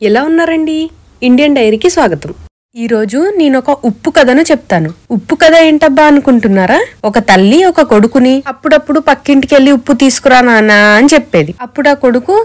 ఎలా ఉన్నారండి? ఇండియన్ డైరీకి స్వాగతం. ఈరోజు నేను ఒక ఉప్పు కథను చెప్తాను. ఉప్పు కథ ఏంటబ్బా అనుకుంటున్నారా? ఒక తల్లి ఒక కొడుకుని అప్పుడప్పుడు పక్కింటికి వెళ్ళి ఉప్పు తీసుకురా నాన్న అని చెప్పేది. అప్పుడు ఆ కొడుకు,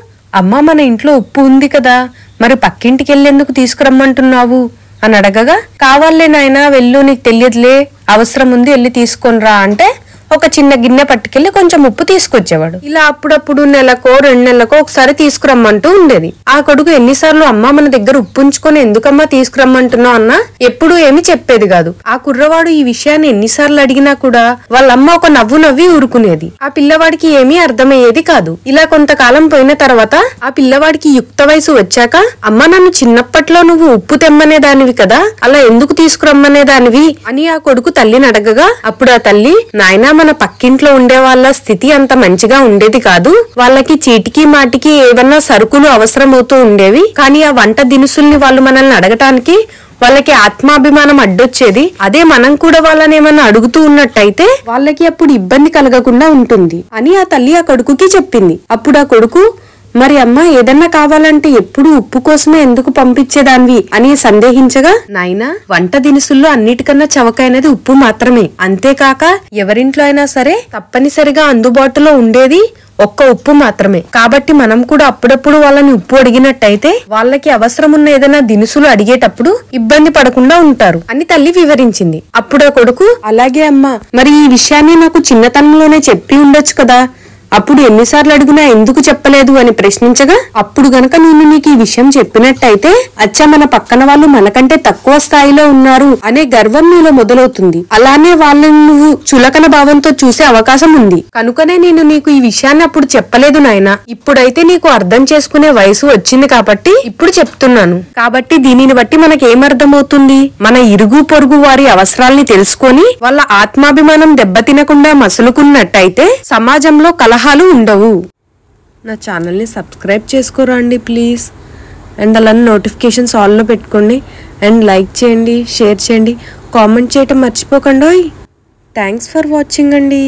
అమ్మ మన ఇంట్లో ఉప్పు ఉంది కదా, మరి పక్కింటికి వెళ్ళి ఎందుకు తీసుకురమ్మంటున్నావు అని అడగగా, కావాలే నాయనా వెళ్ళు, నీకు తెలియదులే, అవసరం ఉంది వెళ్ళి తీసుకొనిరా అంటే ఒక చిన్న గిన్నె పట్టుకెళ్లి కొంచెం ఉప్పు తీసుకొచ్చేవాడు. ఇలా అప్పుడప్పుడు నెలకో 2 నెలలకో ఒకసారి తీసుకురమ్మంటూ ఉండేది. ఆ కొడుకు ఎన్నిసార్లు అమ్మ మన దగ్గర ఉప్పు ఉంచుకొని ఎందుకమ్మా తీసుకురమ్మంటున్నావు అన్నా ఎప్పుడూ ఏమి చెప్పేది కాదు. ఆ కుర్రవాడు ఈ విషయాన్ని ఎన్నిసార్లు అడిగినా కూడా వాళ్ళమ్మ ఒక నవ్వు నవ్వి ఊరుకునేది. ఆ పిల్లవాడికి ఏమీ అర్థమయ్యేది కాదు. ఇలా కొంతకాలం పోయిన తర్వాత ఆ పిల్లవాడికి యుక్త వయసు వచ్చాక, అమ్మ నన్ను చిన్నప్పట్లో నువ్వు ఉప్పు తెమ్మనే దానివి కదా, అలా ఎందుకు తీసుకురమ్మనే దానివి అని ఆ కొడుకు తల్లిని అడగగా, అప్పుడు ఆ తల్లి, నాయనా మన పక్కింట్లో ఉండే వాళ్ళ స్థితి అంత మంచిగా ఉండేది కాదు, వాళ్ళకి చీటికి మాటికి ఏవన్నా సరుకులు అవసరమవుతూ ఉండేవి, కానీ ఆ వంట దినుసుల్ని వాళ్ళు మనల్ని అడగటానికి వాళ్ళకి ఆత్మాభిమానం అడ్డొచ్చేది. అదే మనం కూడా వాళ్ళని ఏమన్నా అడుగుతూ ఉన్నట్టయితే వాళ్ళకి అప్పుడు ఇబ్బంది కలగకుండా ఉంటుంది అని ఆ తల్లి ఆ కొడుకుకి చెప్పింది. అప్పుడు ఆ కొడుకు, మరి అమ్మ ఏదన్నా కావాలంటే ఎప్పుడు ఉప్పు కోసమే ఎందుకు పంపించేదాన్వి అని సందేహించగా, నాయనా వంట దినుసుల్లో అన్నిటికన్నా చవకైనది ఉప్పు మాత్రమే, అంతేకాక ఎవరింట్లో అయినా సరే తప్పనిసరిగా అందుబాటులో ఉండేది ఒక్క ఉప్పు మాత్రమే, కాబట్టి మనం కూడా అప్పుడప్పుడు వాళ్ళని ఉప్పు అడిగినట్టయితే వాళ్ళకి అవసరం ఉన్న ఏదైనా దినుసులు అడిగేటప్పుడు ఇబ్బంది పడకుండా ఉంటారు అని తల్లి వివరించింది. అప్పుడు ఆ కొడుకు, అలాగే అమ్మా, మరి ఈ విషయాన్ని నాకు చిన్నతనంలోనే చెప్పి ఉండొచ్చు కదా, అప్పుడు ఎన్నిసార్లు అడిగినా ఎందుకు చెప్పలేదు అని ప్రశ్నించగా, అప్పుడు గనక నేను నీకు ఈ విషయం చెప్పినట్టయితే అచ్చా మన పక్కన వాళ్ళు మనకంటే తక్కువ స్థాయిలో ఉన్నారు అనే గర్వం నీలో మొదలవుతుంది, అలానే వాళ్ళని నువ్వు చులకన భావంతో చూసే అవకాశం ఉంది, కనుకనే నేను నీకు ఈ విషయాన్ని అప్పుడు చెప్పలేదు నాయనా, ఇప్పుడైతే నీకు అర్థం చేసుకునే వయసు వచ్చింది కాబట్టి ఇప్పుడు చెప్తున్నాను. కాబట్టి దీనిని బట్టి మనకేమర్థమవుతుంది, మన ఇరుగు పొరుగు వారి అవసరాల్ని తెలుసుకొని వాళ్ళ ఆత్మాభిమానం దెబ్బతినకుండా మసులుకున్నట్టయితే సమాజంలో కలహాలు ఉండవు. నా ఛానల్ని సబ్స్క్రైబ్ చేసుకోరా అండి ప్లీజ్, అండ్ అలానే నోటిఫికేషన్స్ ఆల్లో పెట్టుకోండి, అండ్ లైక్ చేయండి, షేర్ చేయండి, కామెంట్ చేయటం మర్చిపోకండి. థ్యాంక్స్ ఫర్ వాచింగ్ అండి.